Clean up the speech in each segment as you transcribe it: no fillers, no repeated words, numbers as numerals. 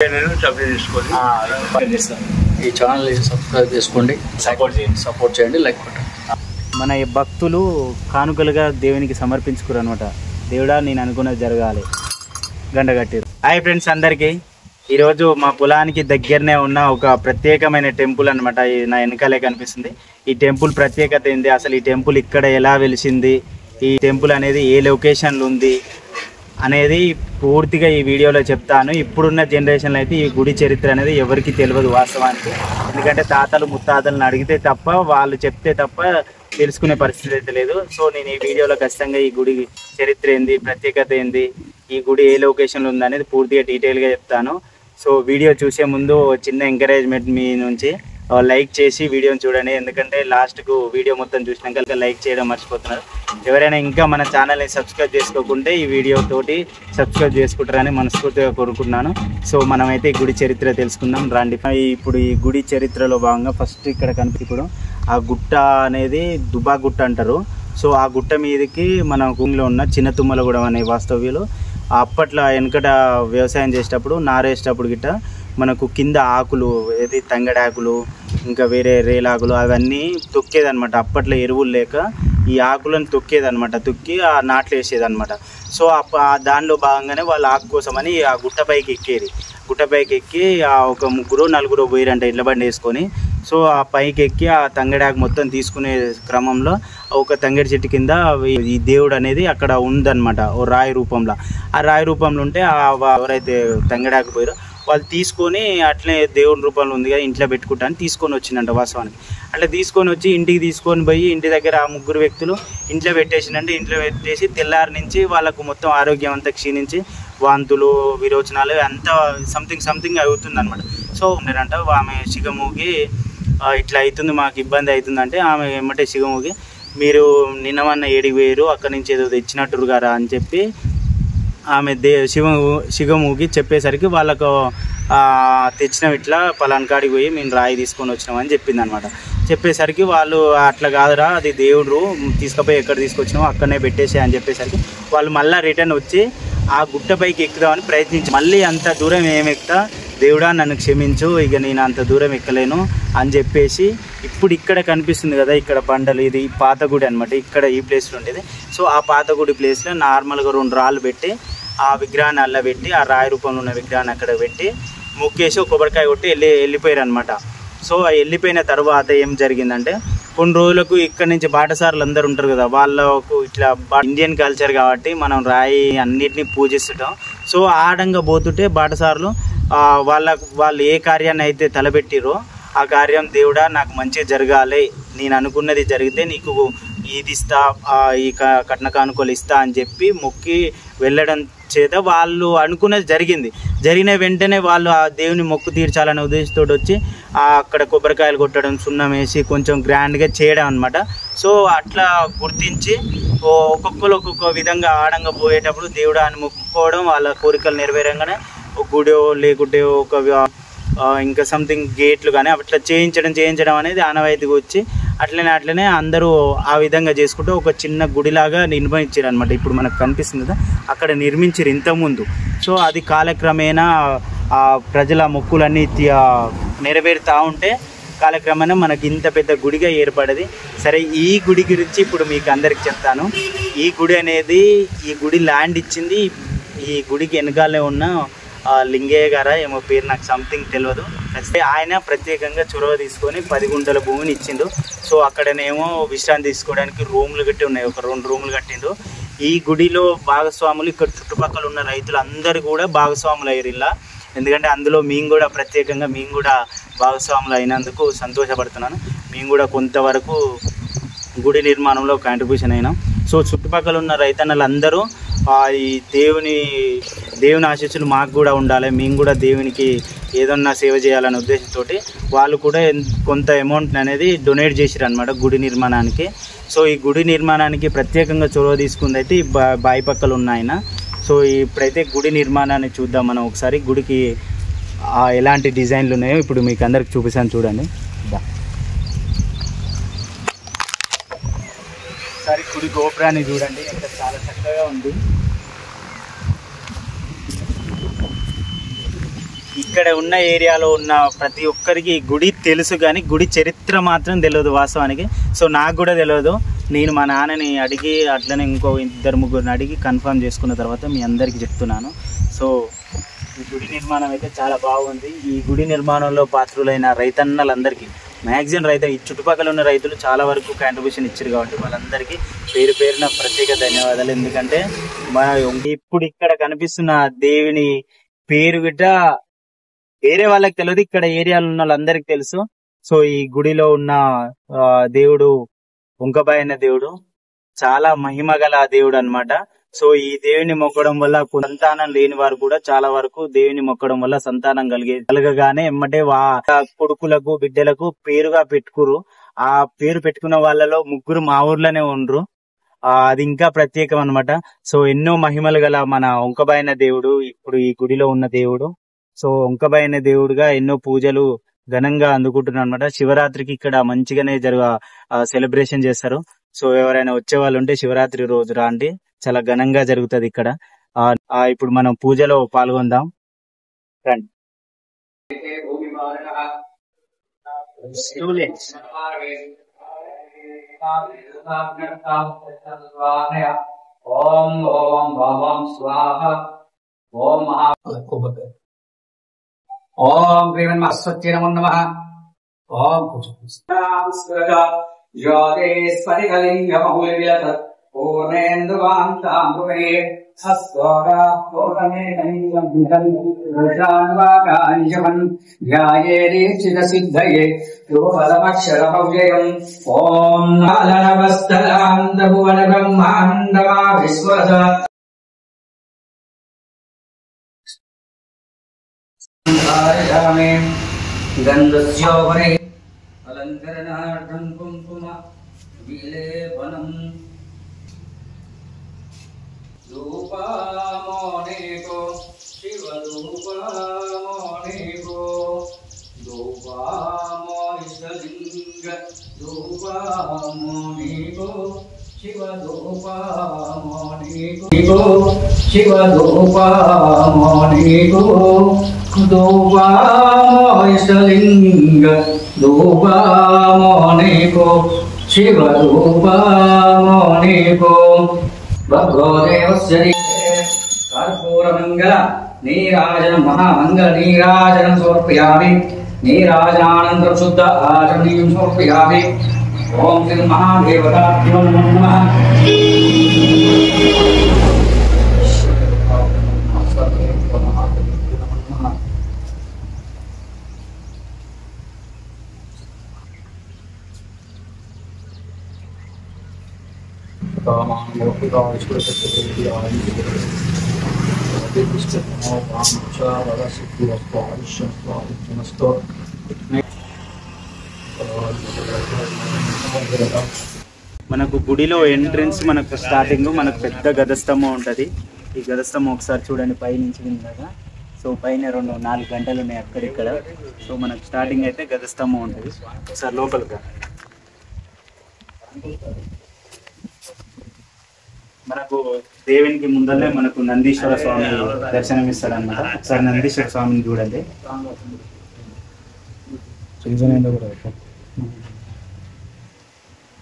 ఈ channel subscribe చేసుకోండి, support చేయండి, లైక్ కొట్టండి. మన భక్తులు కానుకలుగా దేవునికి సమర్పించుకురు అనమాట. దేవుడా నేను అనుకున్నది జరగాలి గంట కట్టిరు. హాయ్ ఫ్రెండ్స్ అందరికీ, ఈరోజు మా పొలానికి దగ్గరనే ఉన్న ఒక ప్రత్యేకమైన టెంపుల్ అనమాట. నా వెనకాలే కనిపిస్తుంది. ఈ టెంపుల్ ప్రత్యేకత ఏంది, అసలు ఈ టెంపుల్ ఇక్కడ ఎలా వెలిసింది, ఈ టెంపుల్ అనేది ఏ లొకేషన్లో ఉంది అనేది పూర్తిగా ఈ వీడియోలో చెప్తాను. ఇప్పుడున్న జనరేషన్లో అయితే ఈ గుడి చరిత్ర అనేది ఎవరికి తెలియదు వాస్తవానికి. ఎందుకంటే తాతలు ముత్తాతలను అడిగితే తప్ప, వాళ్ళు చెప్తే తప్ప తెలుసుకునే పరిస్థితి అయితే లేదు. సో నేను ఈ వీడియోలో ఖచ్చితంగా ఈ గుడి చరిత్ర ఏంది, ప్రత్యేకత ఏంది, ఈ గుడి ఏ లొకేషన్లో ఉంది అనేది పూర్తిగా డీటెయిల్గా చెప్తాను. సో వీడియో చూసే ముందు చిన్న ఎంకరేజ్మెంట్ మీ నుంచి లైక్ చేసి వీడియోని చూడండి. ఎందుకంటే లాస్ట్కు వీడియో మొత్తం చూసినాక లైక్ చేయడం మర్చిపోతున్నారు. ఎవరైనా ఇంకా మన ఛానల్ని సబ్స్క్రైబ్ చేసుకోకుంటే ఈ వీడియోతోటి సబ్స్క్రైబ్ చేసుకుంటారని మనస్ఫూర్తిగా కోరుకుంటున్నాను. సో మనమైతే ఈ గుడి చరిత్ర తెలుసుకుందాం రండి. ఇప్పుడు ఈ గుడి చరిత్రలో భాగంగా ఫస్ట్ ఇక్కడ ఇప్పుడు ఆ గుట్ట అనేది దుబా గుట్ట అంటారు. సో ఆ గుట్ట మీదకి మన భూమిలో ఉన్న చిన్న తుమ్మలగూడెం అనే వాస్తవ్యులు అప్పట్లో వెనకట వ్యవసాయం చేసేటప్పుడు నారేసేటప్పుడు గిట్ట మనకు కింద ఆకులు, ఏది తంగడి ఆకులు, ఇంకా వేరే రేలాకులు అవన్నీ తొక్కేదనమాట. అప్పట్లో ఎరువులు లేక ఈ ఆకులను తొక్కేదనమాట, తొక్కి ఆ నాట్లు వేసేదనమాట. సో దానిలో భాగంగానే వాళ్ళ ఆకు కోసమని ఆ గుట్టపైకి ఎక్కేది. గుట్టపైకి ఎక్కి ఒక 3-4 పోయిరంట ఇళ్ళ బండి వేసుకొని. సో ఆ పైకి ఎక్కి ఆ తంగడాకు మొత్తం తీసుకునే క్రమంలో ఒక తంగడి చెట్టు కింద ఈ దేవుడు అనేది అక్కడ ఉందన్నమాట, ఓ రాయి రూపంలో. ఆ రాయి రూపంలో ఉంటే ఎవరైతే తంగడాకు పోయారో వాళ్ళు తీసుకొని అట్లే దేవుడి రూపంలో ఉంది కదా ఇంట్లో పెట్టుకుంటాను తీసుకొని వచ్చిందంట వాస్తవానికి. అట్లా తీసుకొని వచ్చి ఇంటికి తీసుకొని పోయి ఇంటి దగ్గర ఆ 3 వ్యక్తులు ఇంట్లో పెట్టేసిందంటే. ఇంట్లో పెట్టేసి తెల్లారి నుంచి వాళ్ళకు మొత్తం ఆరోగ్యం అంతా క్షీణించి వాంతులు, విరోచనాలు అంతా సంథింగ్ అవుతుంది అనమాట. సో ఉన్నారంట ఆమె సిగమూగి ఇట్లా అవుతుంది, మాకు ఇబ్బంది అవుతుందంటే ఆమె ఏమంటే సిగమూగి మీరు నిన్నమన్న ఏడికి పోయారు, అక్కడి నుంచి ఏదో తెచ్చినట్టురు కదా అని చెప్పి ఆమె సిగమూగి చెప్పేసరికి వాళ్ళకు తెచ్చినాం, ఇట్లా పలానా కాడికి పోయి మేము రాయి తీసుకొని వచ్చినామని చెప్పింది అనమాట. చెప్పేసరికి వాళ్ళు అట్లా కాదురా అది దేవుడు తీసుకుపోయి ఎక్కడ తీసుకొచ్చినామో అక్కడనే పెట్టేసే అని చెప్పేసరికి వాళ్ళు మళ్ళీ రిటర్న్ వచ్చి ఆ గుట్టపైకి ఎక్కుదామని ప్రయత్నించి మళ్ళీ అంత దూరం ఏమెక్కుతా దేవుడా నన్ను క్షమించు, ఇక నేను అంత దూరం ఎక్కలేను అని చెప్పేసి ఇప్పుడు ఇక్కడ కనిపిస్తుంది కదా ఇక్కడ బండలు, ఇది పాత గుడి అనమాట. ఇక్కడ ఈ ప్లేస్లో ఉండేది. సో ఆ పాత గుడి ప్లేస్లో నార్మల్గా 2 రాళ్ళు పెట్టి ఆ విగ్రహాన్ని అల్ల పెట్టి ఆ రాయి రూపంలో ఉన్న విగ్రహాన్ని అక్కడ పెట్టి ముక్కేసి కొబ్బరికాయ కొట్టి వెళ్ళిపోయారు అనమాట. సో వెళ్ళిపోయిన తర్వాత ఏం జరిగిందంటే కొన్ని రోజులకు ఇక్కడ నుంచి బాటసారులు అందరు ఉంటారు కదా, వాళ్ళకు ఇట్లా ఇండియన్ కల్చర్ కాబట్టి మనం రాయి అన్నిటినీ పూజిస్తుంటాం. సో ఆడంగా పోతుంటే బాటసారులు వాళ్ళు ఏ కార్యాన్ని అయితే తలపెట్టిరో ఆ కార్యం దేవుడా నాకు మంచిగా జరగాలి, నేను అనుకున్నది జరిగితే నీకు ఇది ఇస్తా, ఈ కట్న కానుకలు ఇస్తా అని చెప్పి మొక్కి వెళ్ళడం చేత వాళ్ళు అనుకున్నది జరిగిన వెంటనే వాళ్ళు ఆ దేవుని మొక్కు తీర్చాలనే ఉద్దేశంతో వచ్చి అక్కడ కొబ్బరికాయలు కొట్టడం, సున్నం వేసి కొంచెం గ్రాండ్గా చేయడం అనమాట. సో అట్లా గుర్తించి ఒక్కొక్కరు ఒక్కొక్క విధంగా ఆడంగా పోయేటప్పుడు దేవుడు అని మొక్కుకోవడం, వాళ్ళ కోరికలు నెరవేరంగానే ఒక గుడో లేకుంటే ఒక ఇంకా సంథింగ్ గేట్లు కానీ అట్లా చేయించడం అనేది ఆనవాయితీగా వచ్చి అట్లనే అందరూ ఆ విధంగా చేసుకుంటూ ఒక చిన్న గుడిలాగా నిర్మించారు అనమాట. ఇప్పుడు మనకు కనిపిస్తుంది కదా అక్కడ నిర్మించారు ఇంతకుముందు. సో అది కాలక్రమేణా ప్రజల మొక్కులన్నీ నెరవేరుతూ ఉంటే కాలక్రమేణా మనకి ఇంత పెద్ద గుడిగా ఏర్పడేది. సరే ఈ గుడి గురించి ఇప్పుడు మీకు అందరికి చెప్తాను. ఈ గుడి అనేది ఈ గుడి ల్యాండ్ ఇచ్చింది ఈ గుడికి వెనకాలే ఉన్న లింగయ్య గారా ఏమో పేరు నాకు సంథింగ్ తెలియదు. ఆయన ప్రత్యేకంగా చొరవ తీసుకొని 10 గుంటల భూమిని ఇచ్చిండు. సో అక్కడనేమో విశ్రాంతి తీసుకోవడానికి రూములు కట్టి ఉన్నాయి, ఒక 2 రూములు కట్టిండు. ఈ గుడిలో భాగస్వాములు ఇక్కడ చుట్టుపక్కల ఉన్న రైతులు అందరూ కూడా భాగస్వాములు అయ్యారు ఇలా. ఎందుకంటే అందులో మేము కూడా భాగస్వాములు అయినందుకు సంతోషపడుతున్నాను. మేము కూడా కొంతవరకు గుడి నిర్మాణంలో కాంట్రిబ్యూషన్ అయినాం. సో చుట్టుపక్కల ఉన్న రైతన్నలందరూ ఈ దేవుని ఆశీస్సులు మాకు కూడా ఉండాలి, మేము కూడా దేవునికి ఏదన్నా సేవ చేయాలనే ఉద్దేశంతో వాళ్ళు కూడా కొంత అమౌంట్ అనేది డొనేట్ చేశారు అనమాట గుడి నిర్మాణానికి. సో ఈ గుడి నిర్మాణానికి ప్రత్యేకంగా చొరవ తీసుకుంది అయితే ఈ బాయి పక్కలు ఉన్న ఆయన. సో ఇప్పుడైతే గుడి నిర్మాణాన్ని చూద్దాం మనం ఒకసారి. గుడికి ఎలాంటి డిజైన్లు ఉన్నాయో ఇప్పుడు మీకు అందరికి చూపిస్తాను చూడండి. ఒకసారి గుడి గోపురాన్ని చూడండి, ఎంత చాలా చక్కగా ఉంది. ఇక్కడ ఉన్న ఏరియాలో ఉన్న ప్రతి ఒక్కరికి ఈ గుడి తెలుసు, కానీ గుడి చరిత్ర మాత్రం తెలియదు వాస్తవానికి. సో నాకు కూడా తెలియదు. నేను మా నాన్నని అడిగి అట్లనే ఇంకో 2-3 అడిగి కన్ఫర్మ్ చేసుకున్న తర్వాత మీ అందరికీ చెప్తున్నాను. సో ఈ గుడి నిర్మాణం అయితే చాలా బాగుంది. ఈ గుడి నిర్మాణంలో పాత్రులైన రైతన్నలందరికీ, మ్యాక్సిమం ఈ చుట్టుపక్కల ఉన్న రైతులు చాలా వరకు కాంట్రిబ్యూషన్ ఇచ్చారు కాబట్టి వాళ్ళందరికీ పేరు పేరున ప్రత్యేక ధన్యవాదాలు. ఎందుకంటే ఇప్పుడు ఇక్కడ కనిపిస్తున్న దేవుని పేరు గిట్ట వేరే వాళ్ళకి తెలియదు, ఇక్కడ ఏరియాలో ఉన్న వాళ్ళందరికీ తెలుసు. సో ఈ గుడిలో ఉన్న దేవుడు వంకబాయ్ అనే దేవుడు చాలా మహిమ గల దేవుడు అన్నమాట. సో ఈ దేవుని మొక్కడం వల్ల సంతానం లేని వారు కూడా చాలా వరకు దేవుని మొక్కడం వల్ల సంతానం కలగగానే ఎమ్మటే కొడుకులకు బిడ్డలకు పేరుగా పెట్టుకురు. ఆ పేరు పెట్టుకున్న వాళ్ళలో 3 మా ఊర్లోనే ఉండ్రు. అది ఇంకా ప్రత్యేకం అన్నమాట. సో ఎన్నో మహిమలు గల మన వంకబాయ్ అనే దేవుడు ఇప్పుడు ఈ గుడిలో ఉన్న దేవుడు. సో వంకబాయ్ అనే దేవుడుగా ఎన్నో పూజలు ఘనంగా అందుకుంటున్నారు అన్నమాట. శివరాత్రికి ఇక్కడ మంచిగానే సెలబ్రేషన్ చేస్తారు. సో ఎవరైనా వచ్చే వాళ్ళు ఉంటే శివరాత్రి రోజు రాండి, చాలా ఘనంగా జరుగుతుంది ఇక్కడ. ఇప్పుడు మనం పూజలో పాల్గొందాం, రండి. ఓం ఓం భవం స్వాహ ఓం మహా ఓం శ్రీమన్మస్వత్యై నమో నమః. ఓం జ్యోతిస్ఫటికలింగమౌల్యత పూర్ణేందువాంతాంబువే హస్తోరాకాంజవన్ ధ్యాయేదీక్షితసిద్ధయే యోగలమక్షరమవ్యయం. ఓం నాలనవస్థలాంతభువన బ్రహ్మాండమా విశ్వస గంధస్యోపరి అలంకరణార్థం కుంకుమ విలేపనం ధూపామోనేకో శివధూపామోనేకో ధూపామో ఇష్టలింగ ధూపామోనేకో శివధూపామోనేకో శివధూపామోనేకో ధూపామో ఇష్టలింగ ధూపామోనేకో శివధూపామోనేకో భగోదేవస్య కర్పూరమంగళ నీరాజనం మహామంగళ నీరాజనం సమర్పయామి. నీరాజనానంతరం శుద్ధ ఆచమనీయం సమర్పయామి. ఓం శ్రీ మహాదేవతాభ్యో నమః. మనకు గుడిలో ఎంట్రన్స్ మనకు స్టార్టింగ్ మనకు పెద్ద గదస్తంభం ఉంటది. ఈ గదస్తంభం ఒకసారి చూడండి పై నుంచి కిందగా. సో పైన 4 గంటలు ఉన్నాయి అక్కడిక్కడ. సో మనకు స్టార్టింగ్ అయితే గదస్తంభం ఉంటుంది. ఒకసారి లోపలిగా మనకు దేవునికి ముందరనే మనకు నందీశ్వర స్వామి దర్శనం ఇస్తాడు అన్నమాట. ఒకసారి నందీశ్వర స్వామిని చూడండి.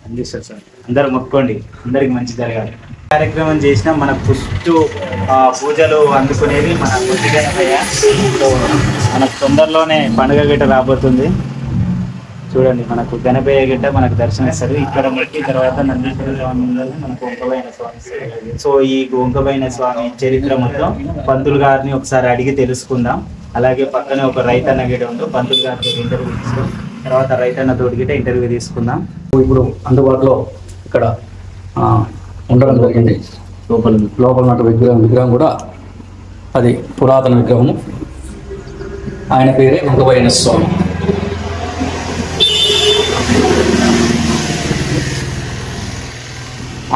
నందీశ్వర స్వామి అందరూ మొక్కోండి, అందరికి మంచి జరగాలి. కార్యక్రమం చేసిన మన ఫస్ట్ పూజలు అందుకునేది మన కొద్దిగనపయ్య. మనకు తొందరలోనే పండుగ గిట్ట రాబోతుంది. చూడండి మనకు గణపయ్య గిట్ట మనకు దర్శనం ఇస్తారు. ఇక్కడ మొక్కి తర్వాత నందీశ్వర స్వామి మనకు వంకబైన స్వామి. సో ఈ వంకబైన స్వామి చరిత్ర మొత్తం పంతులు గారిని ఒకసారి అడిగి తెలుసుకుందాం. అలాగే పక్కనే ఒక రైతన్న గిట ఉందో పంతులు గారితో ఇంటర్వ్యూ తీసుకుందాం. తర్వాత రైతన్న తోటి గిట ఇంటర్వ్యూ తీసుకుందాం. ఇప్పుడు అందుబాటులో ఇక్కడ ఉండడం జరిగింది. లోపల ఉన్న విగ్రహం కూడా అది పురాతన విగ్రహము. ఆయన పేరే వంకబైన స్వామి.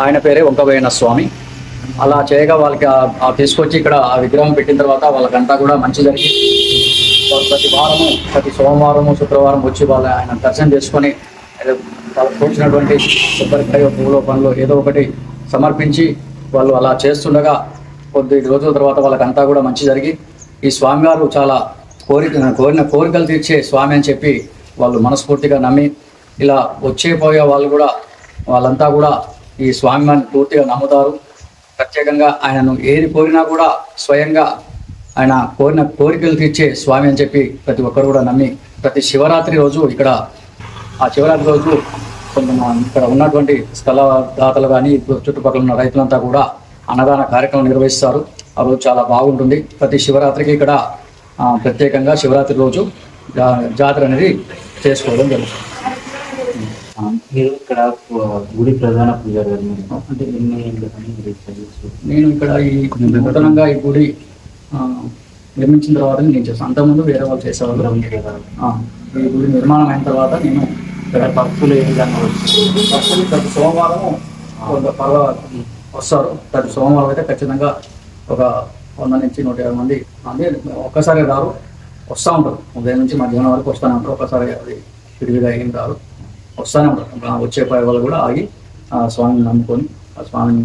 ఆయన పేరే వంకబైన స్వామి. అలా చేయగా వాళ్ళకి తీసుకొచ్చి ఇక్కడ ఆ విగ్రహం పెట్టిన తర్వాత వాళ్ళకంతా కూడా మంచి జరిగి ప్రతి వారము ప్రతి సోమవారము శుక్రవారం వచ్చి వాళ్ళ ఆయన దర్శనం చేసుకొని వాళ్ళకి తోచినటువంటి కొబ్బరికాయ పూలో పనులు ఏదో ఒకటి సమర్పించి వాళ్ళు అలా చేస్తుండగా కొద్ది రోజుల తర్వాత వాళ్ళకంతా కూడా మంచి జరిగి ఈ స్వామివారు చాలా కోరిన కోరికలు తీర్చే స్వామి అని చెప్పి వాళ్ళు మనస్ఫూర్తిగా నమ్మి ఇలా పోయే వాళ్ళు కూడా వాళ్ళంతా కూడా ఈ స్వామిని పూర్తిగా నమ్ముతారు. ప్రత్యేకంగా ఆయనను ఏది కోరినా కూడా స్వయంగా ఆయన కోరిన కోరికలు తీర్చే స్వామి అని చెప్పి ప్రతి ఒక్కరు కూడా నమ్మి ప్రతి శివరాత్రి రోజు ఆ శివరాత్రి రోజు ఇక్కడ ఉన్నటువంటి స్థల దాతలు కానీ చుట్టుపక్కల ఉన్న రైతులంతా కూడా అన్నదాన కార్యక్రమం నిర్వహిస్తారు. ఆ రోజు చాలా బాగుంటుంది. ప్రతి శివరాత్రికి ఇక్కడ ప్రత్యేకంగా శివరాత్రి రోజు జాతర అనేది చేసుకోవడం జరుగుతుంది. మీరు ఇక్కడ గుడి ప్రధాన పూజారి అంటే నేను ఇక్కడ ఈ నూతనంగా ఈ గుడి నిర్మించిన తర్వాత నేను చేస్తాను. అంతకుముందు వేరే వాళ్ళు చేసేవాళ్ళు. ఈ గుడి నిర్మాణం అయిన తర్వాత నేను ఇక్కడ భక్తులు ఏ విధంగా భక్తులు ప్రతి సోమవారం వస్తారు. ప్రతి సోమవారం అయితే ఖచ్చితంగా ఒక 100 నుంచి 120 మంది ఒక్కసారి రారు, వస్తూ ఉంటారు. ఉదయం నుంచి మధ్యాహ్నం వరకు వస్తూనే ఉంటారు. ఒక్కసారి అది విడివిగా ఏం రారు, వస్తూనే ఉంటారు. వచ్చే పై వాళ్ళు కూడా ఆగి ఆ స్వామిని నమ్ముకొని ఆ స్వామిని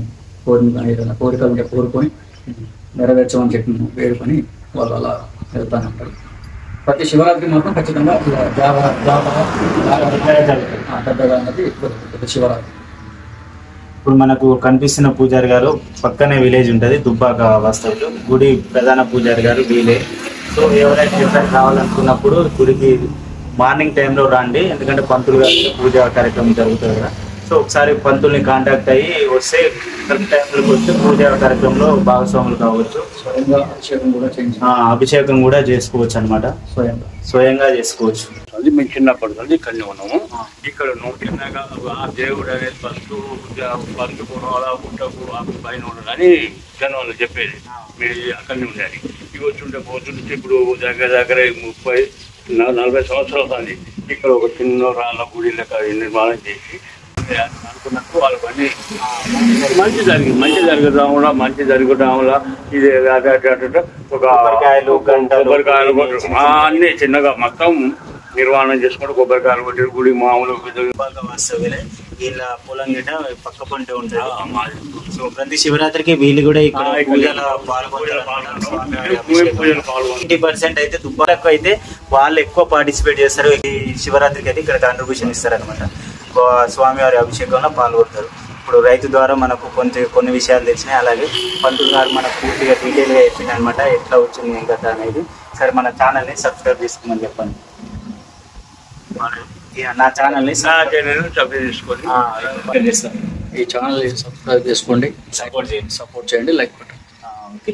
ఏదైనా కోరికలు ఉంటే కోరుకొని నెరవేర్చమని చెప్పి వేడుకొని వాళ్ళు అలా వెళ్తూనే ఉంటారు. ప్రతి శివరాత్రి మాత్రం ఖచ్చితంగా పెద్దగా అన్నది ప్రతి శివరాత్రి. ఇప్పుడు మనకు కనిపిస్తున్న పూజారి గారు పక్కనే విలేజ్ ఉంటుంది, దుబ్బాక వస్తువులు. గుడి ప్రధాన పూజారి గారు వీలే. సో ఎవరైనా ఎప్పుడైనా కావాలనుకున్నప్పుడు గుడికి మార్నింగ్ టైంలో రండి, ఎందుకంటే పంతులు గారికి పూజా కార్యక్రమం జరుగుతుంది కదా. సో ఒకసారి పంతుల్ని కాంటాక్ట్ అయ్యి వస్తే కరెక్ట్ టైంలోకి వస్తే పూజా కార్యక్రమంలో భాగస్వాములు కావచ్చు. స్వయంగా అభిషేకం కూడా చేసుకోవచ్చు అనమాట. స్వయంగా చేసుకోవచ్చు. అది మేము చిన్నప్పటి ఇక్కడనే ఉన్నాము. ఇక్కడ నోటినాగా ఆ దేవుడు అనేది పంతుకు అలా పుట్టకు పైన ఉండదని జనం చెప్పేది. మీరు అక్కడనే ఉండాలి. ఇవి వచ్చి పోతుంటే ఇప్పుడు దగ్గర 30-40 సంవత్సరాలు కానీ ఇక్కడ ఒక చిన్న రాళ్ళ గుడి లెక్క నిర్మాణం చేసి అనుకున్నట్టు వాళ్ళకి అన్ని మంచి జరగడం వల్ల ఇది ఒక కొబ్బరికాయలు అన్ని చిన్నగా మొత్తం నిర్మాణం చేసుకుంటూ కొబ్బరికాయలు కొట్టి గుడి మామూలు వీళ్ళ పొలం గిట్ట పక్క పంటే ఉంటుంది. సో ప్రతి శివరాత్రికి వీళ్ళు కూడా ఇక్కడ 90% అయితే దుబ్బాకు అయితే వాళ్ళు ఎక్కువ పార్టిసిపేట్ చేస్తారు. ఈ శివరాత్రికి అయితే ఇక్కడ కాంట్రిబ్యూషన్ ఇస్తారు అనమాట. స్వామివారి అభిషేకంలో పాల్గొంటారు. ఇప్పుడు రైతు ద్వారా మనకు కొన్ని విషయాలు తెలిసినాయి. అలాగే పంతులు గారు మనకు పూర్తిగా డీటెయిల్గా చెప్పింది అనమాట, ఎట్లా వచ్చింది ఏం కదా అనేది. సరే మన ఛానల్ని సబ్స్క్రైబ్ చేసుకోమని చెప్పండి. నా ఛానల్ని సబ్స్క్రైబ్ చేసుకొని ఈ ఛానల్ని సబ్స్క్రైబ్ చేసుకోండి, సపోర్ట్ చేయండి, లైక్ పెట్టండి. ఓకే.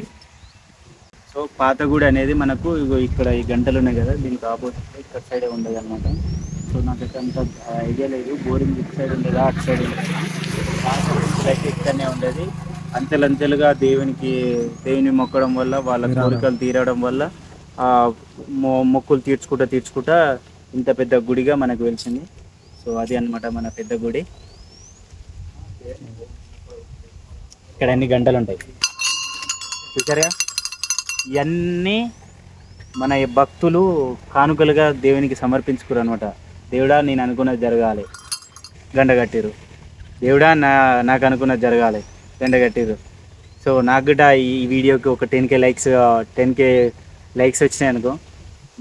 సో పాతగూడి అనేది మనకు ఇక్కడ ఈ గంటలు ఉన్నాయి కదా, దీనికి ఆపోజిట్ ఇక్కడ సైడే ఉండదు అనమాట. సో నాకైతే అంత ఐడియా లేదు, బోరింగ్ ఇటు సైడ్ ఉండదా అటు సైడ్ ఉండదు. అయితే ఇక్కడనే ఉండేది. అంచెలంచెలుగా దేవుని మొక్కడం వల్ల వాళ్ళ కోరికలు తీరడం వల్ల మొక్కులు తీర్చుకుంటా ఇంత పెద్ద గుడిగా మనకు వెలిసింది. సో అది అన్నమాట మన పెద్ద గుడి. ఇక్కడ అన్ని గంటలు ఉంటాయి చూసారుగా. ఇవన్నీ మన భక్తులు కానుకలుగా దేవునికి సమర్పించుకోరు అనమాట. దేవుడా నేను అనుకున్నది జరగాలి, గంట కట్టిరు. దేవుడా నాకు అనుకున్నది జరగాలి, గంట కట్టిరు. సో నాకు కూడా ఈ వీడియోకి ఒక 10K లైక్స్ వచ్చినాయి అనుకో,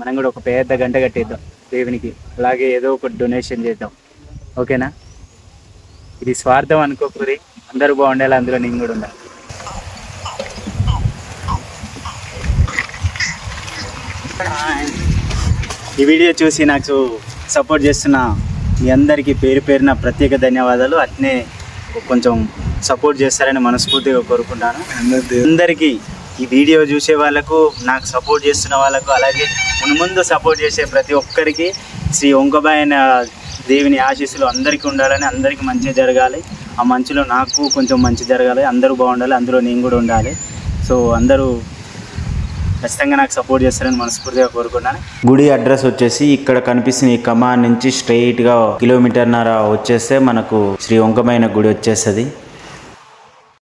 మనం కూడా ఒక పెద్ద గంట కట్టేద్దాం దేవునికి. అలాగే ఏదో ఒక డొనేషన్ చేద్దాం, ఓకేనా? ఇది స్వార్థం అనుకోకూరి, అందరూ బాగుండాలి, అందులో నేను కూడా ఉండాలి. ఈ వీడియో చూసి నాకు సపోర్ట్ చేస్తున్న మీ అందరికీ పేరు పేరున ప్రత్యేక ధన్యవాదాలు. అట్నే కొంచెం సపోర్ట్ చేస్తారని మనస్ఫూర్తిగా కోరుకుంటాను. అందరికీ ఈ వీడియో చూసే వాళ్ళకు, నాకు సపోర్ట్ చేస్తున్న వాళ్ళకు, అలాగే ముందు సపోర్ట్ చేసే ప్రతి ఒక్కరికి శ్రీ వంకబాయన దేవుని ఆశీస్సులు అందరికీ ఉండాలని, అందరికీ మంచి జరగాలి. ఆ మంచిలో నాకు కొంచెం మంచి జరగాలి, అందరూ బాగుండాలి, అందులో నేను కూడా ఉండాలి. సో అందరూ ఖచ్చితంగా నాకు సపోర్ట్ చేస్తారని మనస్ఫూర్తిగా కోరుకున్నాను. గుడి అడ్రస్ వచ్చేసి ఇక్కడ కనిపిస్తున్న ఈ కమాన్ నుంచి స్ట్రైట్గా 1.5 కిలోమీటర్న్నర వచ్చేస్తే మనకు శ్రీ వంకమైన గుడి వచ్చేస్తుంది.